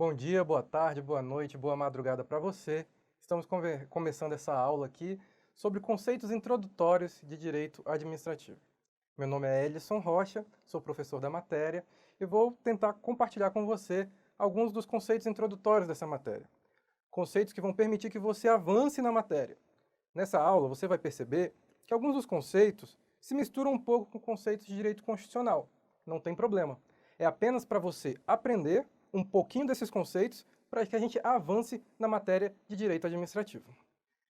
Bom dia, boa tarde, boa noite, boa madrugada para você. Estamos começando essa aula aqui sobre conceitos introdutórios de direito administrativo. Meu nome é Elison Rocha, sou professor da matéria e vou tentar compartilhar com você alguns dos conceitos introdutórios dessa matéria. Conceitos que vão permitir que você avance na matéria. Nessa aula você vai perceber que alguns dos conceitos se misturam um pouco com conceitos de direito constitucional. Não tem problema. É apenas para você aprender um pouquinho desses conceitos para que a gente avance na matéria de direito administrativo.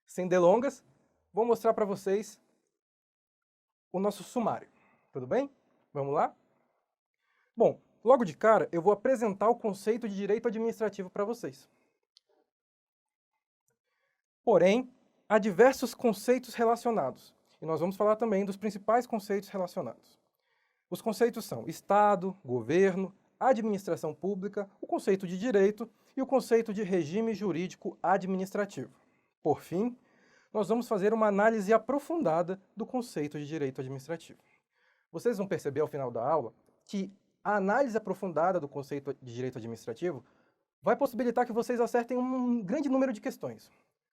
Sem delongas, vou mostrar para vocês o nosso sumário. Tudo bem? Vamos lá? Bom, logo de cara eu vou apresentar o conceito de direito administrativo para vocês. Porém, há diversos conceitos relacionados, e nós vamos falar também dos principais conceitos relacionados. Os conceitos são Estado, governo, administração pública, o conceito de direito e o conceito de regime jurídico administrativo. Por fim, nós vamos fazer uma análise aprofundada do conceito de direito administrativo. Vocês vão perceber ao final da aula que a análise aprofundada do conceito de direito administrativo vai possibilitar que vocês acertem um grande número de questões.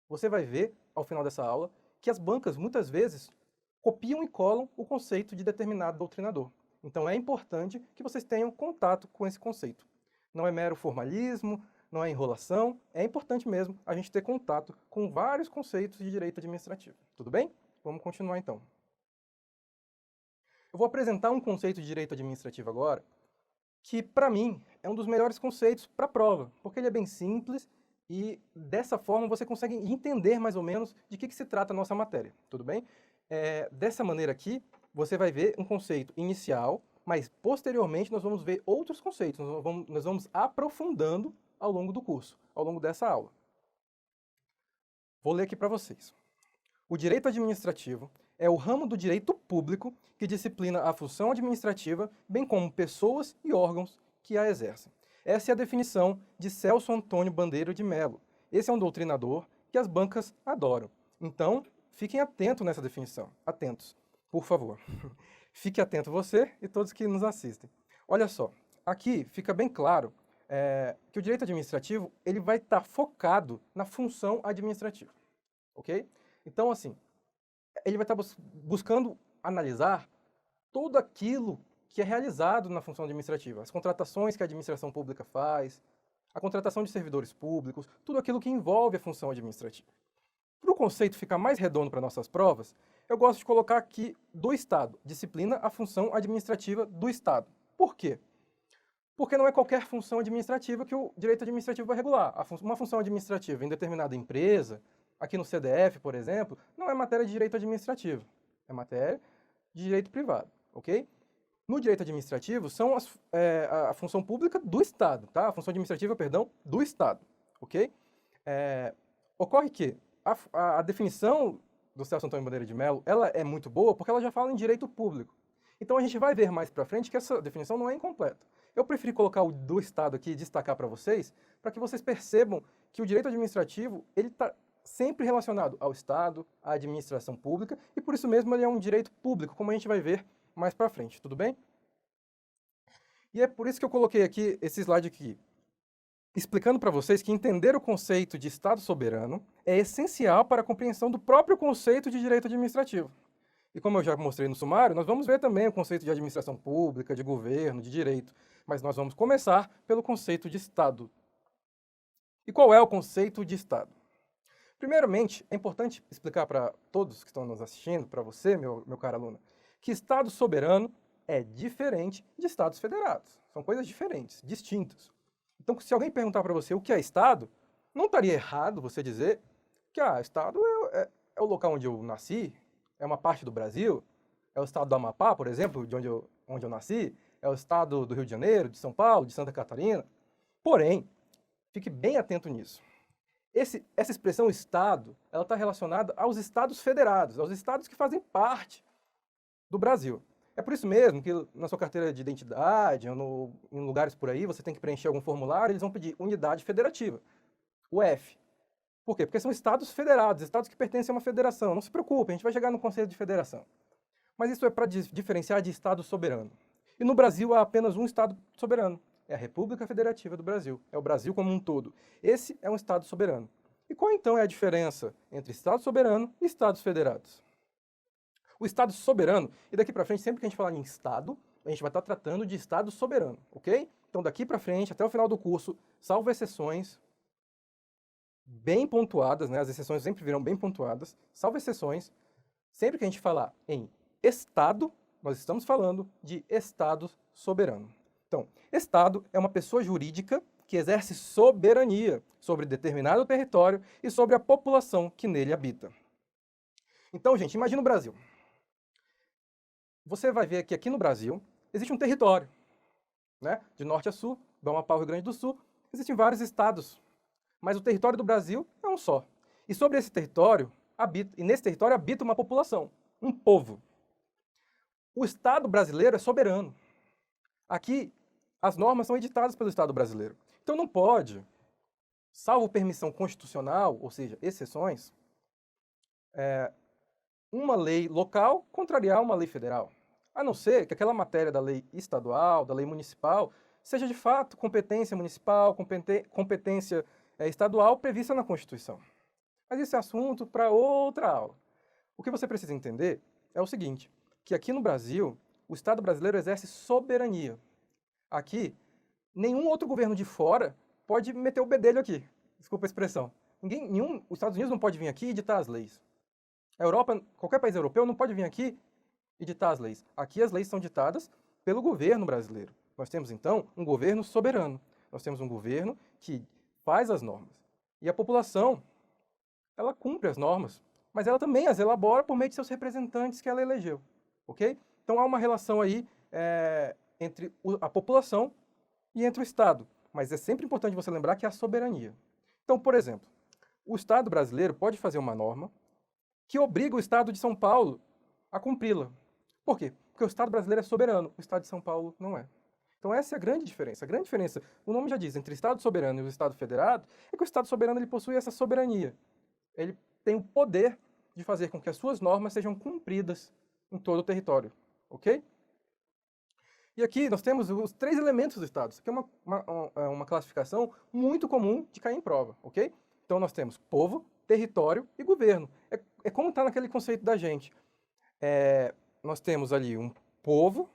Você vai ver, ao final dessa aula, que as bancas, muitas vezes, copiam e colam o conceito de determinado doutrinador. Então é importante que vocês tenham contato com esse conceito. Não é mero formalismo, não é enrolação, é importante mesmo a gente ter contato com vários conceitos de direito administrativo. Tudo bem? Vamos continuar então. Eu vou apresentar um conceito de direito administrativo agora, que para mim é um dos melhores conceitos para a prova, porque ele é bem simples e dessa forma você consegue entender mais ou menos de que se trata a nossa matéria. Tudo bem? Dessa maneira aqui, você vai ver um conceito inicial, mas posteriormente nós vamos ver outros conceitos, nós vamos aprofundando ao longo do curso, ao longo dessa aula. Vou ler aqui para vocês. O direito administrativo é o ramo do direito público que disciplina a função administrativa, bem como pessoas e órgãos que a exercem. Essa é a definição de Celso Antônio Bandeira de Mello. Esse é um doutrinador que as bancas adoram. Então, fiquem atentos nessa definição. Atentos, por favor. Fique atento você e todos que nos assistem. Olha só, aqui fica bem claro que o direito administrativo ele vai estar focado na função administrativa, ok? Então, assim, ele vai estar buscando analisar tudo aquilo que é realizado na função administrativa, as contratações que a administração pública faz, a contratação de servidores públicos, tudo aquilo que envolve a função administrativa. Para o conceito ficar mais redondo para nossas provas, eu gosto de colocar aqui do Estado, disciplina a função administrativa do Estado. Por quê? Porque não é qualquer função administrativa que o direito administrativo vai regular. Uma função administrativa em determinada empresa, aqui no CDF, por exemplo, não é matéria de direito administrativo, é matéria de direito privado, ok? No direito administrativo, são a função pública do Estado, tá? A função administrativa, perdão, do Estado, ok? Ocorre que a definição do Celso Antônio Bandeira de Mello, ela é muito boa porque ela já fala em direito público. Então a gente vai ver mais para frente que essa definição não é incompleta. Eu preferi colocar o do Estado aqui e destacar para vocês, para que vocês percebam que o direito administrativo, ele está sempre relacionado ao Estado, à administração pública, e por isso mesmo ele é um direito público, como a gente vai ver mais para frente, tudo bem? E é por isso que eu coloquei aqui esse slide aqui, explicando para vocês que entender o conceito de Estado soberano é essencial para a compreensão do próprio conceito de direito administrativo. E como eu já mostrei no sumário, nós vamos ver também o conceito de administração pública, de governo, de direito, mas nós vamos começar pelo conceito de Estado. E qual é o conceito de Estado? Primeiramente, é importante explicar para todos que estão nos assistindo, para você, meu caro aluno, que Estado soberano é diferente de Estados federados. São coisas diferentes, distintas. Então, se alguém perguntar para você o que é Estado, não estaria errado você dizer que Estado é o local onde eu nasci, é uma parte do Brasil, é o estado do Amapá, por exemplo, de onde eu nasci, é o estado do Rio de Janeiro, de São Paulo, de Santa Catarina. Porém, fique bem atento nisso. Essa expressão Estado, ela está relacionada aos Estados federados, aos Estados que fazem parte do Brasil. É por isso mesmo que na sua carteira de identidade, ou em lugares por aí, você tem que preencher algum formulário, eles vão pedir unidade federativa, o F. Por quê? Porque são estados federados, estados que pertencem a uma federação. Não se preocupe, a gente vai chegar no conceito de federação. Mas isso é para diferenciar de estado soberano. E no Brasil há apenas um estado soberano, é a República Federativa do Brasil, é o Brasil como um todo. Esse é um Estado soberano. E qual então é a diferença entre Estado soberano e Estados federados? O Estado soberano, e daqui para frente, sempre que a gente falar em Estado, a gente vai estar tratando de Estado soberano, ok? Então daqui para frente, até o final do curso, salvo exceções bem pontuadas, né? As exceções sempre virão bem pontuadas, salvo exceções, sempre que a gente falar em Estado, nós estamos falando de Estado soberano. Então, Estado é uma pessoa jurídica que exerce soberania sobre determinado território e sobre a população que nele habita. Então, gente, imagina o Brasil. Você vai ver que aqui no Brasil existe um território, né? De norte a sul, do Amapá ao Rio Grande do Sul, existem vários estados, mas o território do Brasil é um só. E sobre esse território, nesse território habita uma população, um povo. O Estado brasileiro é soberano. Aqui, as normas são editadas pelo Estado brasileiro. Então não pode, salvo permissão constitucional, ou seja, exceções, uma lei local contrariar uma lei federal. A não ser que aquela matéria da lei estadual, da lei municipal, seja de fato competência municipal, competência estadual prevista na Constituição. Mas esse é assunto para outra aula. O que você precisa entender é o seguinte, que aqui no Brasil, o Estado brasileiro exerce soberania. Aqui, nenhum outro governo de fora pode meter o bedelho aqui. Desculpa a expressão. Os Estados Unidos não pode vir aqui e ditar as leis. A Europa, qualquer país europeu não pode vir aqui e ditar as leis. Aqui as leis são ditadas pelo governo brasileiro. Nós temos, então, um governo soberano. Nós temos um governo que faz as normas. E a população, ela cumpre as normas, mas ela também as elabora por meio de seus representantes que ela elegeu. Ok? Então há uma relação aí entre a população e entre o Estado. Mas é sempre importante você lembrar que é a soberania. Então, por exemplo, o Estado brasileiro pode fazer uma norma que obriga o Estado de São Paulo a cumpri-la. Por quê? Porque o Estado brasileiro é soberano, o Estado de São Paulo não é. Então essa é a grande diferença. A grande diferença, o nome já diz, entre Estado soberano e o Estado federado, é que o Estado soberano ele possui essa soberania. Ele tem o poder de fazer com que as suas normas sejam cumpridas em todo o território. Ok? E aqui nós temos os 3 elementos do Estado. Isso aqui é uma classificação muito comum de cair em prova. Ok? Então nós temos povo, território e governo. É como está naquele conceito da gente. Nós temos ali um povo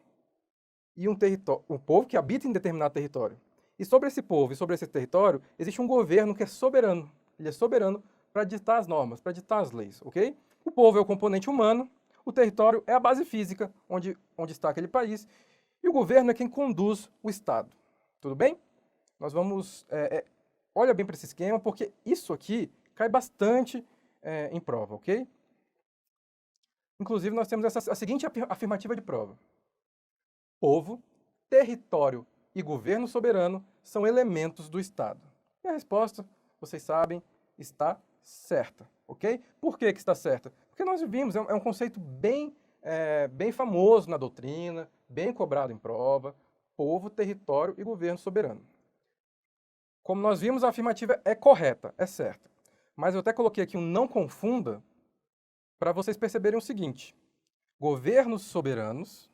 e um território, um povo que habita em determinado território. E sobre esse povo e sobre esse território, existe um governo que é soberano. Ele é soberano para ditar as normas, para ditar as leis, ok? O povo é o componente humano, o território é a base física, onde está aquele país, e o governo é quem conduz o Estado. Tudo bem? Nós vamos... olha bem para esse esquema, porque isso aqui cai bastante em prova, ok? Inclusive, nós temos a seguinte afirmativa de prova. Povo, território e governo soberano são elementos do Estado. E a resposta, vocês sabem, está certa, ok? Por que está certa? Porque nós vimos, é um conceito bem famoso na doutrina, bem cobrado em prova, povo, território e governo soberano. Como nós vimos, a afirmativa é correta, é certa. Mas eu até coloquei aqui um não confunda, para vocês perceberem o seguinte, governos soberanos,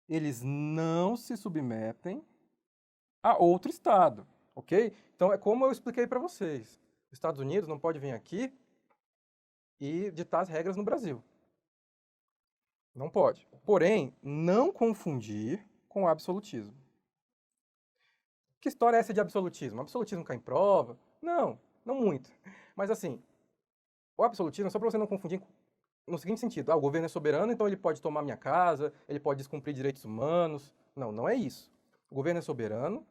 eles não se submetem a outro Estado, ok? Então é como eu expliquei para vocês, os Estados Unidos não pode vir aqui e ditar as regras no Brasil. Não pode. Porém, não confundir com absolutismo. Que história é essa de absolutismo? Absolutismo cai em prova? Não, não muito. Mas assim, o absolutismo é só para você não confundir no seguinte sentido. O governo é soberano, então ele pode tomar minha casa, ele pode descumprir direitos humanos. Não, não é isso. O governo é soberano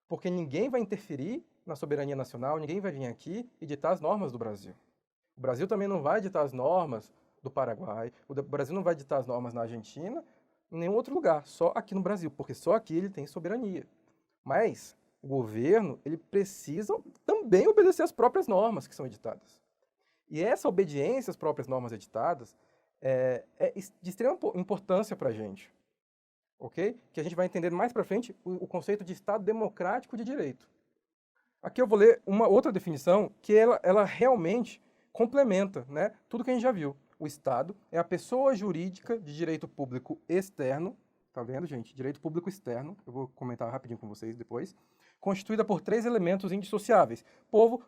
porque ninguém vai interferir na soberania nacional, ninguém vai vir aqui e ditar as normas do Brasil. O Brasil também não vai ditar as normas do Paraguai, o Brasil não vai ditar as normas na Argentina, em nenhum outro lugar, só aqui no Brasil, porque só aqui ele tem soberania. Mas o governo, ele precisa também obedecer às próprias normas que são editadas. E essa obediência às próprias normas editadas é de extrema importância para a gente, ok? Que a gente vai entender mais para frente o conceito de Estado democrático de direito. Aqui eu vou ler uma outra definição que ela realmente complementa, né, tudo que a gente já viu. O Estado é a pessoa jurídica de direito público externo tá vendo, gente? Direito público externo, eu vou comentar rapidinho com vocês depois, constituída por 3 elementos indissociáveis: povo,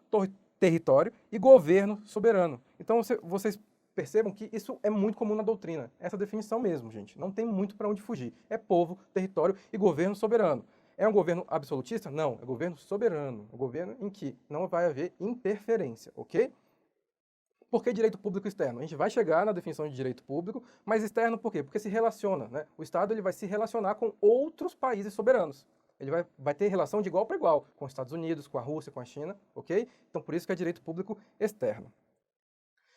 território e governo soberano. Então, vocês percebam que isso é muito comum na doutrina, essa definição mesmo, gente. Não tem muito para onde fugir. É povo, território e governo soberano. É um governo absolutista? Não, é governo soberano. É um governo em que não vai haver interferência, ok? Por que direito público externo? A gente vai chegar na definição de direito público, mas externo por quê? Porque se relaciona, né? O Estado ele vai se relacionar com outros países soberanos. Ele vai ter relação de igual para igual com os Estados Unidos, com a Rússia, com a China, ok? Então por isso que é direito público externo.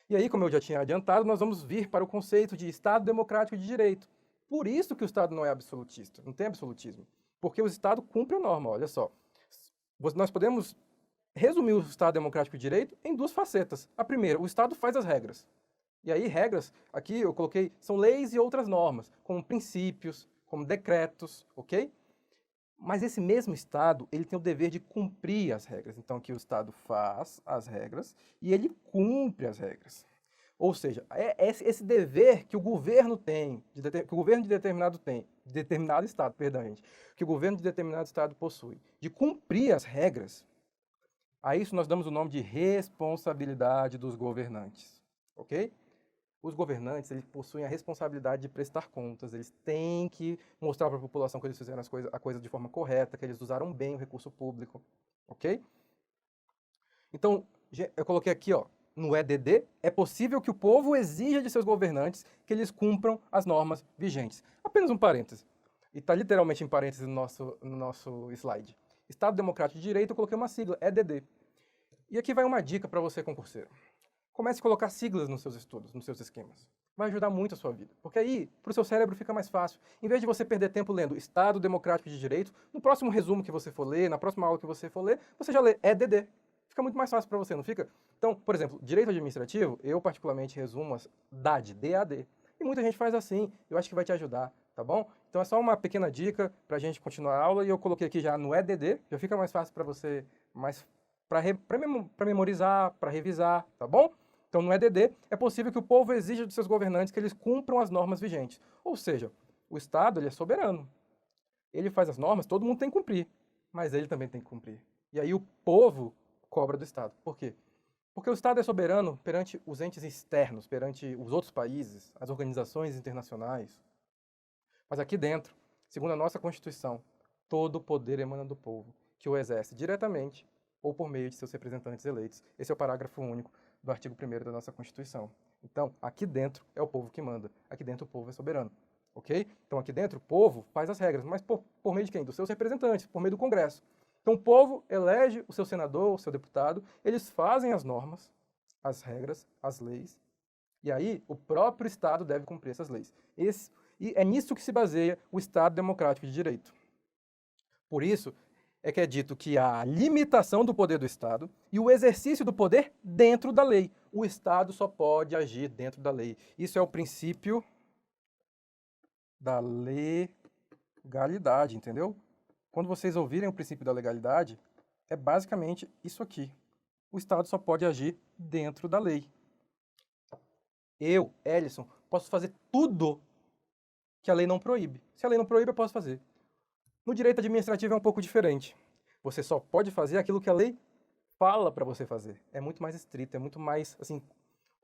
E aí, como eu já tinha adiantado, nós vamos vir para o conceito de Estado democrático de direito. Por isso que o Estado não é absolutista, não tem absolutismo. Porque o Estado cumpre a norma, olha só. Nós podemos resumir o Estado democrático de direito em 2 facetas. A primeira, o Estado faz as regras. E aí, regras, aqui eu coloquei, são leis e outras normas, como princípios, como decretos, ok? Mas esse mesmo Estado, ele tem o dever de cumprir as regras. Então, aqui o Estado faz as regras e ele cumpre as regras. Ou seja, é esse dever que o governo tem, que o governo de determinado Estado, perdão, gente, que o governo de determinado Estado possui, de cumprir as regras. A isso nós damos o nome de responsabilidade dos governantes, ok? Os governantes, eles possuem a responsabilidade de prestar contas, eles têm que mostrar para a população que eles fizeram a coisa de forma correta, que eles usaram bem o recurso público, ok? Então, eu coloquei aqui, ó, no EDD, é possível que o povo exija de seus governantes que eles cumpram as normas vigentes. Apenas um parêntese, e está literalmente em parêntese no nosso slide. Estado Democrático de Direito, eu coloquei uma sigla, EDD. E aqui vai uma dica para você, concurseiro. Comece a colocar siglas nos seus estudos, nos seus esquemas. Vai ajudar muito a sua vida. Porque aí, para o seu cérebro fica mais fácil. Em vez de você perder tempo lendo Estado Democrático de Direito, no próximo resumo que você for ler, na próxima aula que você for ler, você já lê EDD. Fica muito mais fácil para você, não fica? Então, por exemplo, direito administrativo, eu particularmente resumo as DAD, DAD. E muita gente faz assim, eu acho que vai te ajudar, tá bom? Então é só uma pequena dica para a gente continuar a aula, e eu coloquei aqui já no EDD, já fica mais fácil para você, para memorizar, para revisar, tá bom? Então, no EDD, é possível que o povo exija dos seus governantes que eles cumpram as normas vigentes. Ou seja, o Estado ele é soberano. Ele faz as normas, todo mundo tem que cumprir, mas ele também tem que cumprir. E aí o povo cobra do Estado. Por quê? Porque o Estado é soberano perante os entes externos, perante os outros países, as organizações internacionais. Mas aqui dentro, segundo a nossa Constituição, todo o poder emana do povo, que o exerce diretamente ou por meio de seus representantes eleitos. Esse é o parágrafo único do artigo 1º da nossa Constituição. Então, aqui dentro é o povo que manda. Aqui dentro o povo é soberano. Ok? Então, aqui dentro o povo faz as regras, mas por meio de quem? Dos seus representantes, por meio do Congresso. Então, o povo elege o seu senador, o seu deputado, eles fazem as normas, as regras, as leis, e aí o próprio Estado deve cumprir essas leis. E é nisso que se baseia o Estado Democrático de Direito. Por isso, é que é dito que há a limitação do poder do Estado e o exercício do poder dentro da lei. O Estado só pode agir dentro da lei. Isso é o princípio da legalidade, entendeu? Quando vocês ouvirem o princípio da legalidade, é basicamente isso aqui. O Estado só pode agir dentro da lei. Eu, Ellison, posso fazer tudo que a lei não proíbe. Se a lei não proíbe, eu posso fazer. No direito administrativo é um pouco diferente. Você só pode fazer aquilo que a lei fala para você fazer. É muito mais estrito, é muito mais, assim,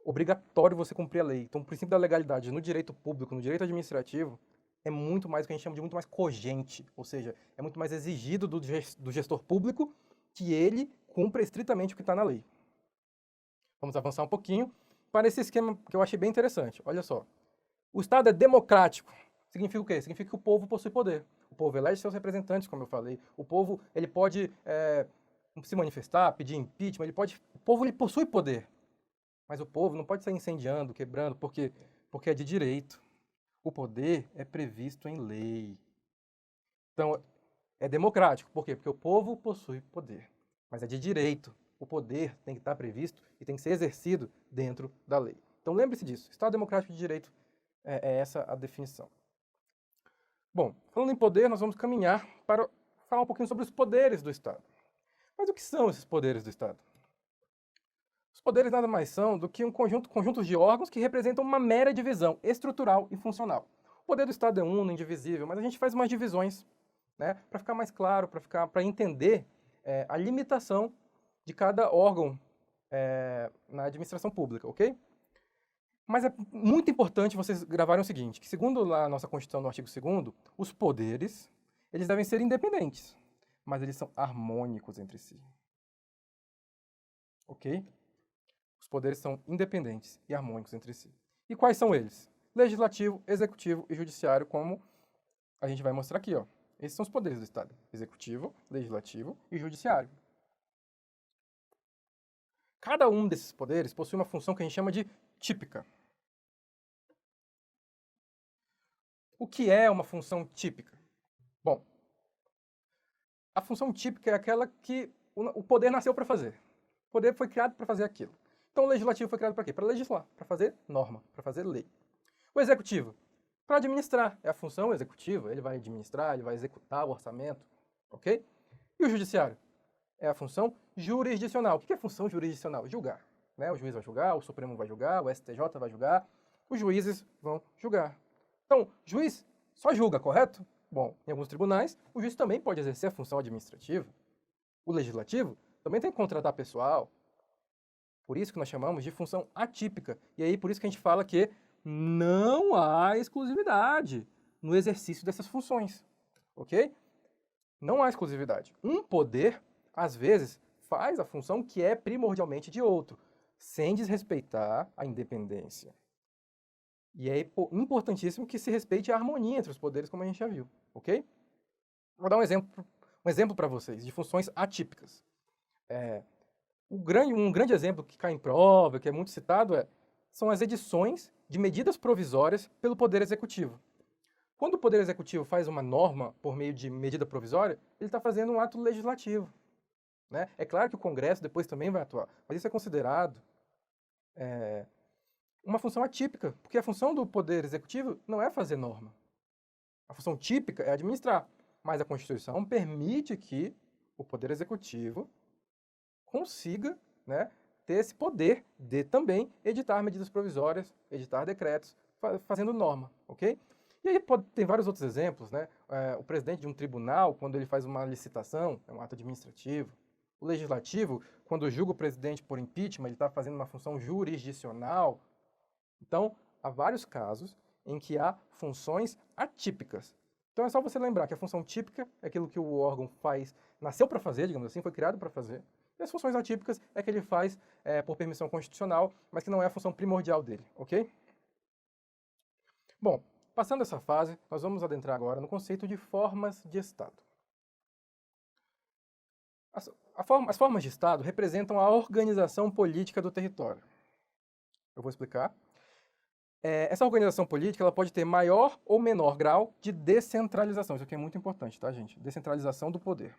obrigatório você cumprir a lei. Então, o princípio da legalidade no direito público, no direito administrativo, é muito mais o que a gente chama de muito mais cogente. Ou seja, é muito mais exigido do gestor público que ele cumpra estritamente o que está na lei. Vamos avançar um pouquinho para esse esquema que eu achei bem interessante. Olha só. O Estado é democrático. Significa o quê? Significa que o povo possui poder. O povo elege seus representantes, como eu falei. O povo ele pode se manifestar, pedir impeachment. O povo ele possui poder. Mas o povo não pode sair incendiando, quebrando, porque é de direito. O poder é previsto em lei. Então, é democrático. Por quê? Porque o povo possui poder. Mas é de direito. O poder tem que estar previsto e tem que ser exercido dentro da lei. Então, lembre-se disso. Estado democrático de direito é essa a definição. Bom, falando em poder, nós vamos caminhar para falar um pouquinho sobre os poderes do Estado. Mas o que são esses poderes do Estado? Os poderes nada mais são do que conjuntos de órgãos que representam uma mera divisão estrutural e funcional. poder do Estado é uno, indivisível, mas a gente faz umas divisões, né, para ficar mais claro, para entender a limitação de cada órgão na administração pública, ok? Mas é muito importante vocês gravarem o seguinte, que segundo a nossa Constituição, no artigo 2º, os poderes, eles devem ser independentes, mas eles são harmônicos entre si. Ok? Os poderes são independentes e harmônicos entre si. E quais são eles? Legislativo, executivo e judiciário, como a gente vai mostrar aqui, ó. Esses são os poderes do Estado: executivo, legislativo e judiciário. Cada um desses poderes possui uma função que a gente chama de típica. O que é uma função típica? Bom, a função típica é aquela que o poder nasceu para fazer. O poder foi criado para fazer aquilo. Então o legislativo foi criado para quê? Para legislar, para fazer norma, para fazer lei. O executivo, para administrar. É a função executiva, ele vai administrar, ele vai executar o orçamento, ok? E o judiciário? É a função jurisdicional. O que é função jurisdicional? Julgar. Né? O juiz vai julgar, o Supremo vai julgar, o STJ vai julgar, os juízes vão julgar. Então, juiz só julga, correto? Bom, em alguns tribunais, o juiz também pode exercer a função administrativa. O legislativo também tem que contratar pessoal. Por isso que nós chamamos de função atípica. E aí, por isso que a gente fala que não há exclusividade no exercício dessas funções, ok? Não há exclusividade. Um poder, às vezes, faz a função que é primordialmente de outro, sem desrespeitar a independência. E é importantíssimo que se respeite a harmonia entre os poderes, como a gente já viu, ok? Vou dar um exemplo para vocês de funções atípicas. Um grande exemplo que cai em prova, que é muito citado, são as edições de medidas provisórias pelo Poder Executivo. Quando o Poder Executivo faz uma norma por meio de medida provisória, ele está fazendo um ato legislativo. Né? É claro que o Congresso depois também vai atuar, mas isso é considerado uma função atípica, porque a função do Poder Executivo não é fazer norma. A função típica é administrar, mas a Constituição permite que o Poder Executivo consiga, né, ter esse poder de também editar medidas provisórias, editar decretos, fazendo norma, ok? E aí tem vários outros exemplos, né? O presidente de um tribunal, quando ele faz uma licitação, é um ato administrativo. O legislativo, quando julga o presidente por impeachment, ele está fazendo uma função jurisdicional. Então, há vários casos em que há funções atípicas. Então é só você lembrar que a função típica é aquilo que o órgão faz, nasceu para fazer, digamos assim, foi criado para fazer. E as funções atípicas é que ele faz por permissão constitucional, mas que não é a função primordial dele, ok? Bom, passando essa fase, nós vamos adentrar agora no conceito de formas de Estado. As formas de Estado representam a organização política do território. Eu vou explicar. Essa organização política ela pode ter maior ou menor grau de descentralização. Isso aqui é muito importante, tá, gente? Descentralização do poder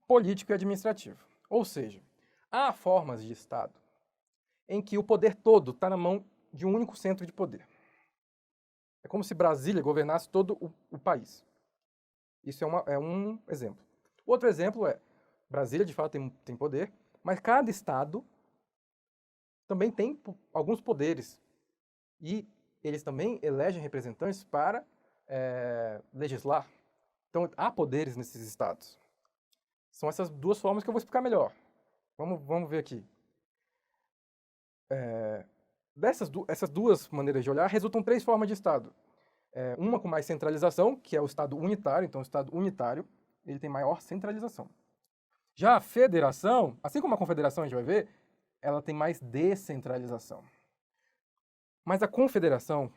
político e administrativo. Ou seja, há formas de Estado em que o poder todo está na mão de um único centro de poder. É como se Brasília governasse todo o país. Isso é um exemplo. Outro exemplo Brasília, de fato, tem poder, mas cada Estado também tem alguns poderes. E eles também elegem representantes para legislar. Então, há poderes nesses estados. São essas duas formas que eu vou explicar melhor. Vamos ver aqui. Essas duas maneiras de olhar resultam 3 formas de Estado. Uma com mais centralização, que é o Estado unitário. Então, o Estado unitário ele tem maior centralização. Já a federação, assim como a confederação a gente vai ver, ela tem mais descentralização. Mas a confederação,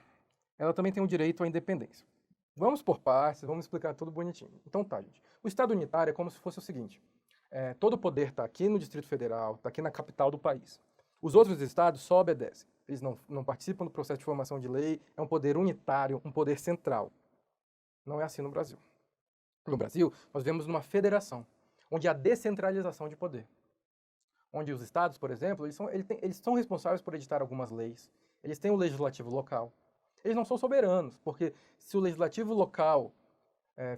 ela também tem o direito à independência. Vamos por partes, vamos explicar tudo bonitinho. Então tá, gente. O Estado unitário é como se fosse o seguinte. Todo o poder está aqui no Distrito Federal, está aqui na capital do país. Os outros estados só obedecem. Eles não participam do processo de formação de lei, é um poder unitário, um poder central. Não é assim no Brasil. No Brasil, nós vemos uma federação, onde há descentralização de poder. Onde os estados, por exemplo, eles são responsáveis por editar algumas leis. Eles têm o legislativo local. Eles não são soberanos, porque se o legislativo local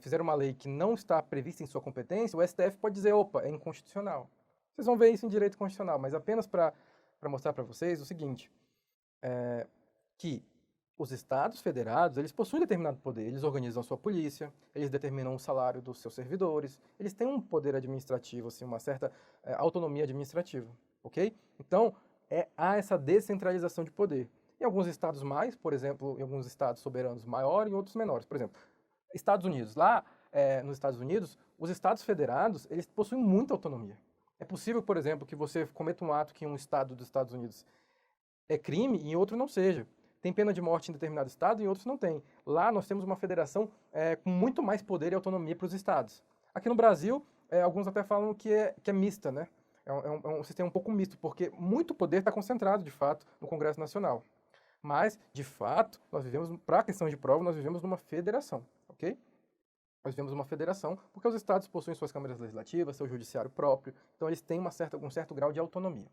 fizer uma lei que não está prevista em sua competência, o STF pode dizer, opa, é inconstitucional. Vocês vão ver isso em direito constitucional, mas apenas para mostrar para vocês o seguinte, que Os estados federados, eles possuem determinado poder, eles organizam a sua polícia, eles determinam o salário dos seus servidores, eles têm um poder administrativo, assim, uma certa autonomia administrativa, ok? Então, há essa descentralização de poder. Em alguns estados mais, por exemplo, em alguns estados soberanos maiores, em outros menores. Por exemplo, Estados Unidos. Lá, nos Estados Unidos, os estados federados, eles possuem muita autonomia. É possível, por exemplo, que você cometa um ato que em um estado dos Estados Unidos é crime e em outro não seja. Tem pena de morte em determinado estado e em outros não tem. Lá nós temos uma federação com muito mais poder e autonomia para os estados. Aqui no Brasil, alguns até falam que é mista, né? É um sistema um pouco misto, porque muito poder está concentrado, de fato, no Congresso Nacional. Mas, de fato, nós vivemos, para a questão de prova, nós vivemos numa federação, ok? Nós vivemos numa federação porque os estados possuem suas câmaras legislativas, seu judiciário próprio, então eles têm um certo grau de autonomia.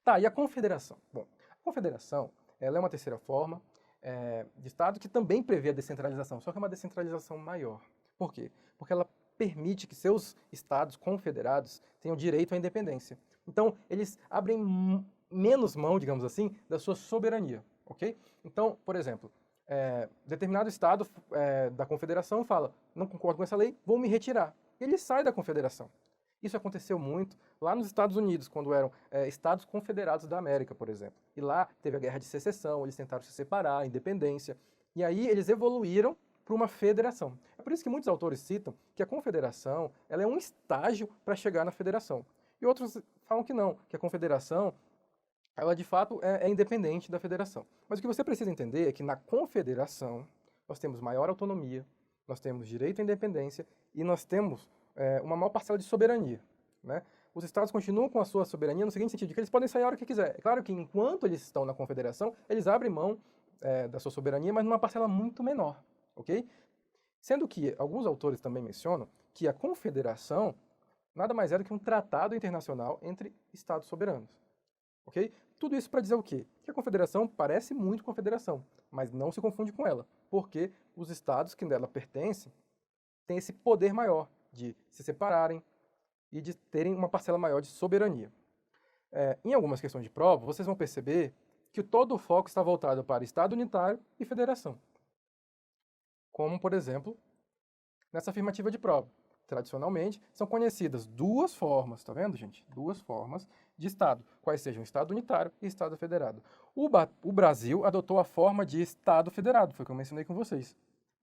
Tá, e a confederação? Bom, a confederação, ela é uma terceira forma de estado que também prevê a descentralização, só que é uma descentralização maior. Por quê? Porque ela permite que seus estados confederados tenham direito à independência. Então, eles abrem menos mão, digamos assim, da sua soberania, ok? Então, por exemplo, determinado estado da confederação fala, não concordo com essa lei, vou me retirar. Ele sai da confederação. Isso aconteceu muito lá nos Estados Unidos, quando eram Estados Confederados da América, por exemplo. E lá teve a Guerra de Secessão, eles tentaram se separar, a independência. E aí eles evoluíram para uma federação. É por isso que muitos autores citam que a confederação ela é um estágio para chegar na federação. E outros falam que não, que a confederação ela de fato é independente da federação. Mas o que você precisa entender é que na confederação nós temos maior autonomia, nós temos direito à independência e nós temos uma maior parcela de soberania, né? Os estados continuam com a sua soberania no seguinte sentido, de que eles podem sair a hora que quiser. É claro que enquanto eles estão na confederação, eles abrem mão da sua soberania, mas numa parcela muito menor, ok? Sendo que alguns autores também mencionam que a confederação nada mais é do que um tratado internacional entre estados soberanos, ok? Tudo isso para dizer o quê? Que a confederação parece muito com a federação, mas não se confunde com ela, porque os estados que nela pertencem têm esse poder maior de se separarem e de terem uma parcela maior de soberania. Em algumas questões de prova, vocês vão perceber que todo o foco está voltado para Estado unitário e federação. Como, por exemplo, nessa afirmativa de prova. Tradicionalmente, são conhecidas duas formas, tá vendo, gente? Duas formas de Estado, quais sejam Estado unitário e Estado federado. O Brasil adotou a forma de Estado federado, foi o que eu mencionei com vocês,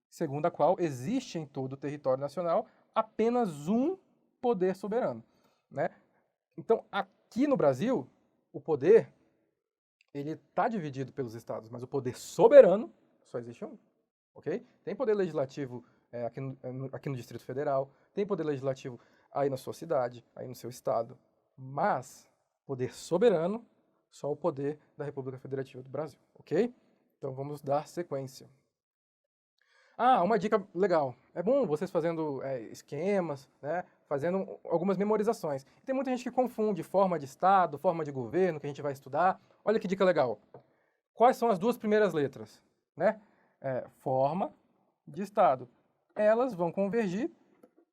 segundo a qual existe em todo o território nacional apenas um poder soberano, né? Então, aqui no Brasil, o poder ele está dividido pelos estados, mas o poder soberano só existe um, ok? Tem poder legislativo aqui no Distrito Federal, tem poder legislativo aí na sua cidade, aí no seu estado, mas poder soberano, só o poder da República Federativa do Brasil, ok? Então vamos dar sequência. Uma dica legal. É bom vocês fazendo esquemas, né? Fazendo algumas memorizações. Tem muita gente que confunde forma de Estado, forma de governo, que a gente vai estudar. Olha que dica legal. Quais são as duas primeiras letras? Né? Forma de Estado. Elas vão convergir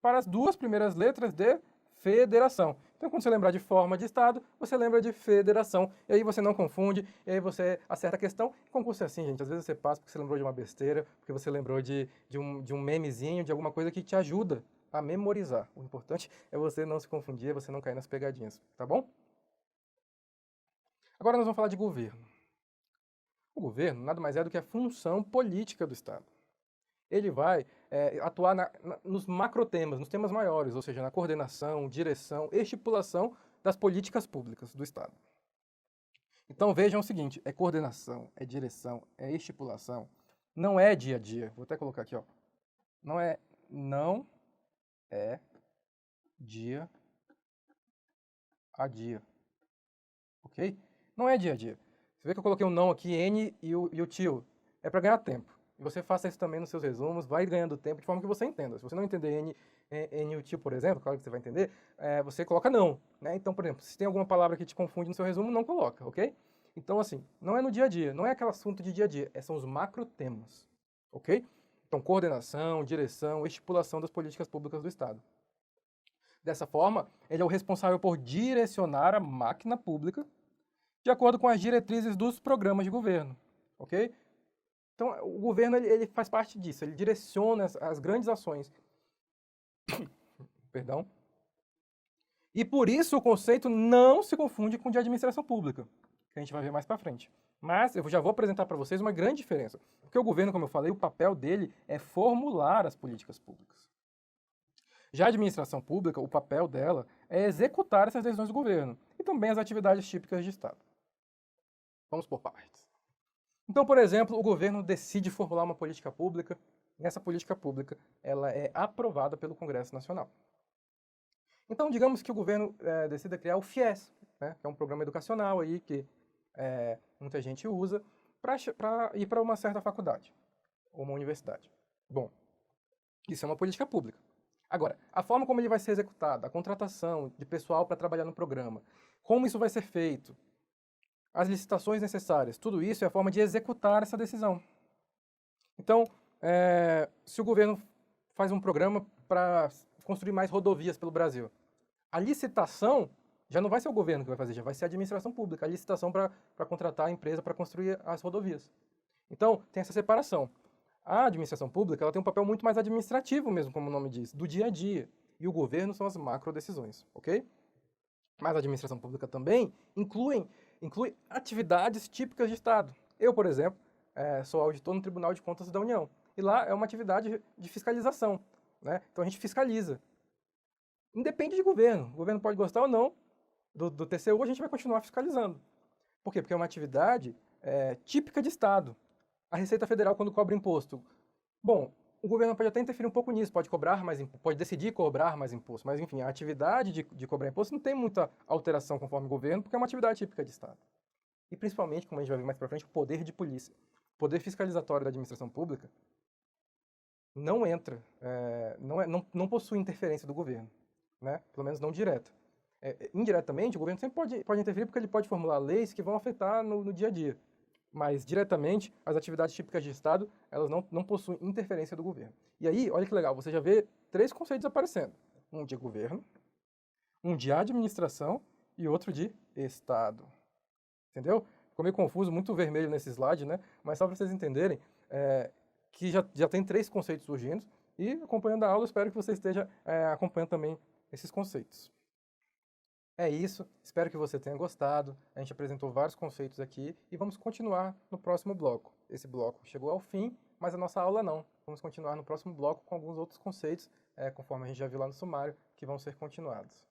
para as duas primeiras letras de federação. Então, quando você lembrar de forma de Estado, você lembra de federação. E aí você não confunde, e aí você acerta a questão. E concurso é assim, gente. Às vezes você passa porque você lembrou de uma besteira, porque você lembrou de um memezinho, de alguma coisa que te ajuda a memorizar. O importante é você não se confundir, é você não cair nas pegadinhas, tá bom? Agora nós vamos falar de governo. O governo nada mais é do que a função política do Estado. Ele vai atuar nos macrotemas, nos temas maiores, ou seja, na coordenação, direção, estipulação das políticas públicas do Estado. Então vejam o seguinte, é coordenação, é direção, é estipulação, não é dia a dia. Vou até colocar aqui, ó. Não é dia a dia, ok? Não é dia a dia. Você vê que eu coloquei um não aqui, N e o tio, é para ganhar tempo. E você faça isso também nos seus resumos, vai ganhando tempo de forma que você entenda. Se você não entender N e o tio, por exemplo, claro que você vai entender, você coloca não, né? Então, por exemplo, se tem alguma palavra que te confunde no seu resumo, não coloca, ok? Então, assim, não é no dia a dia, não é aquele assunto de dia a dia, são os macrotemas, ok? Então, coordenação, direção, estipulação das políticas públicas do Estado. Dessa forma, ele é o responsável por direcionar a máquina pública de acordo com as diretrizes dos programas de governo, ok? Então, o governo ele faz parte disso, ele direciona as grandes ações. Perdão. E por isso o conceito não se confunde com o de administração pública, que a gente vai ver mais para frente. Mas eu já vou apresentar para vocês uma grande diferença. Porque o governo, como eu falei, o papel dele é formular as políticas públicas. Já a administração pública, o papel dela é executar essas decisões do governo e também as atividades típicas de Estado. Vamos por partes. Então, por exemplo, o governo decide formular uma política pública e essa política pública ela é aprovada pelo Congresso Nacional. Então, digamos que o governo decida criar o FIES, né, que é um programa educacional aí que muita gente usa para ir para uma certa faculdade ou uma universidade. Bom, isso é uma política pública. Agora, a forma como ele vai ser executado, a contratação de pessoal para trabalhar no programa, como isso vai ser feito, as licitações necessárias, tudo isso é a forma de executar essa decisão. Então, se o governo faz um programa para construir mais rodovias pelo Brasil, a licitação já não vai ser o governo que vai fazer, já vai ser a administração pública, a licitação para contratar a empresa para construir as rodovias. Então, tem essa separação. A administração pública ela tem um papel muito mais administrativo mesmo, como o nome diz, do dia a dia. E o governo são as macrodecisões, ok? Mas a administração pública também inclui atividades típicas de Estado. Eu, por exemplo, sou auditor no Tribunal de Contas da União. E lá é uma atividade de fiscalização, né? Então a gente fiscaliza. Independe de governo. O governo pode gostar ou não do TCU, a gente vai continuar fiscalizando. Por quê? Porque é uma atividade típica de Estado. A Receita Federal, quando cobra imposto, bom, o governo pode até interferir um pouco nisso, pode cobrar mais imposto, pode decidir cobrar mais imposto, mas enfim, a atividade de cobrar imposto não tem muita alteração conforme o governo, porque é uma atividade típica de Estado. E principalmente, como a gente vai ver mais para frente, o poder de polícia. O poder fiscalizatório da administração pública não entra, não possui interferência do governo, né? Pelo menos não direta. Indiretamente, o governo sempre pode interferir porque ele pode formular leis que vão afetar no dia a dia. Mas, diretamente, as atividades típicas de Estado, elas não possuem interferência do governo. E aí, olha que legal, você já vê 3 conceitos aparecendo. Um de governo, um de administração e outro de Estado. Entendeu? Ficou meio confuso, muito vermelho nesse slide, né? Mas só para vocês entenderem que já tem 3 conceitos surgindo. E, acompanhando a aula, espero que você esteja acompanhando também esses conceitos. É isso, espero que você tenha gostado. A gente apresentou vários conceitos aqui e vamos continuar no próximo bloco. Esse bloco chegou ao fim, mas a nossa aula não. Vamos continuar no próximo bloco com alguns outros conceitos, conforme a gente já viu lá no sumário, que vão ser continuados.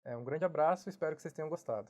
Um grande abraço e espero que vocês tenham gostado.